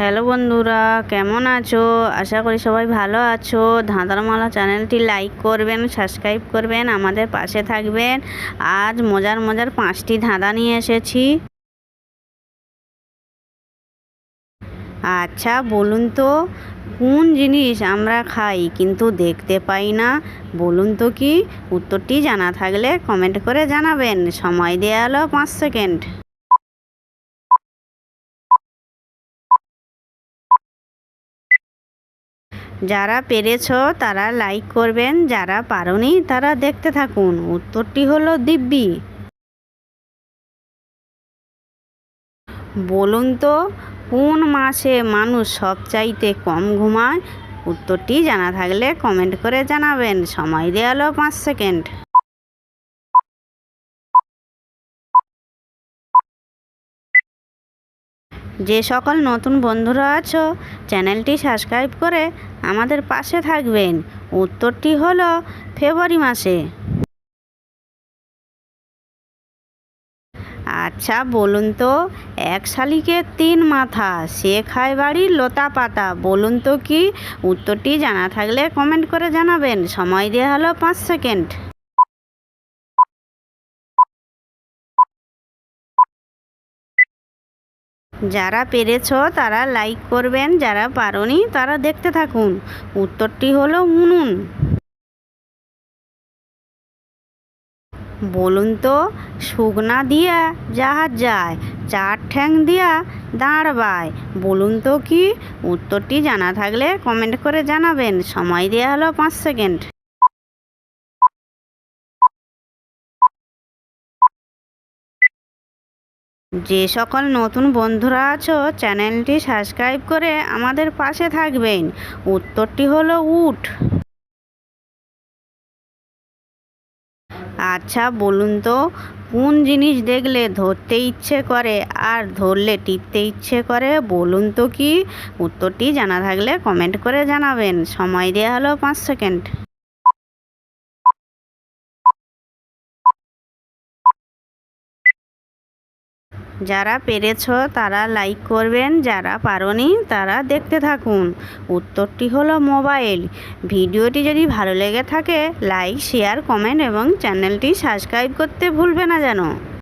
Hello বন্ধুরা, কেমন আছো? আশা করি সবাই ভালো আছো। ধাঁধারমালা চ্যানেলটি লাইক করবেন, সাবস্ক্রাইব করবেন, আমাদের পাশে থাকবেন। আজ মজার মজার 5টি ধাঁধা নিয়ে এসেছি। আচ্ছা বলুন তো, কোন জিনিস আমরা খাই কিন্তু দেখতে পাই না? বলুন তো কি? উত্তরটি জানা থাকলে কমেন্ট করে জানাবেন। সময় দেওয়া হলো 5 সেকেন্ড। যারা পেরেছো তারা লাইক করবেন, যারা পারোনি তারা দেখতে থাকুন। উত্তরটি হলো দিব্যি। বলুন তো, কোন মাসে মানুষ সবচাইতে কম ঘুমায়? উত্তরটি জানা থাকলে কমেন্ট করে জানাবেন। সময় দেওয়া হলো 5 সেকেন্ড। যে সকল নতুন বন্ধুরা আছো, চ্যানেলটি সাবস্ক্রাইব করে আমাদের পাশে থাকবেন। উত্তরটি হলো ফেব্রুয়ারি মাসে। আচ্ছা বলুন তো, এক শালিকের 3 মাথা, সে খায় বাড়ির লতা পাতা। বলুন তো কি? উত্তরটি জানা থাকলে কমেন্ট করে জানাবেন। সময় দেওয়া হলো 5 সেকেন্ড। যারা পেরেছো তারা লাইক করবেন, যারা পারোনি তারা দেখতে থাকুন। উত্তরটি হলো উনুন। বলুন তো, শুকনা দিয়া জাহাজ যায়, 4 ঠ্যাং দিয়া দাঁড়বায়। বলুন তো কি? উত্তরটি জানা থাকলে কমেন্ট করে জানাবেন। সময় দেওয়া হলো 5 সেকেন্ড। যে সকল নতুন বন্ধুরা আছো, চ্যানেলটি সাবস্ক্রাইব করে আমাদের পাশে থাকবেন। উত্তরটি হলো উট। আচ্ছা বলুন তো, কোন জিনিস দেখলে ধরতে ইচ্ছে করে আর ধরলে টিপতে ইচ্ছে করে? বলুন তো কি? উত্তরটি জানা থাকলে কমেন্ট করে জানাবেন। সময় দেওয়া হলো 5 সেকেন্ড। যারা পেরেছো তারা লাইক করবেন, যারা পারোনি তারা দেখতে থাকুন। উত্তরটি হলো মোবাইল। ভিডিওটি যদি ভালো লেগে থাকে লাইক, শেয়ার, কমেন্ট এবং চ্যানেলটি সাবস্ক্রাইব করতে ভুলবে না যেন।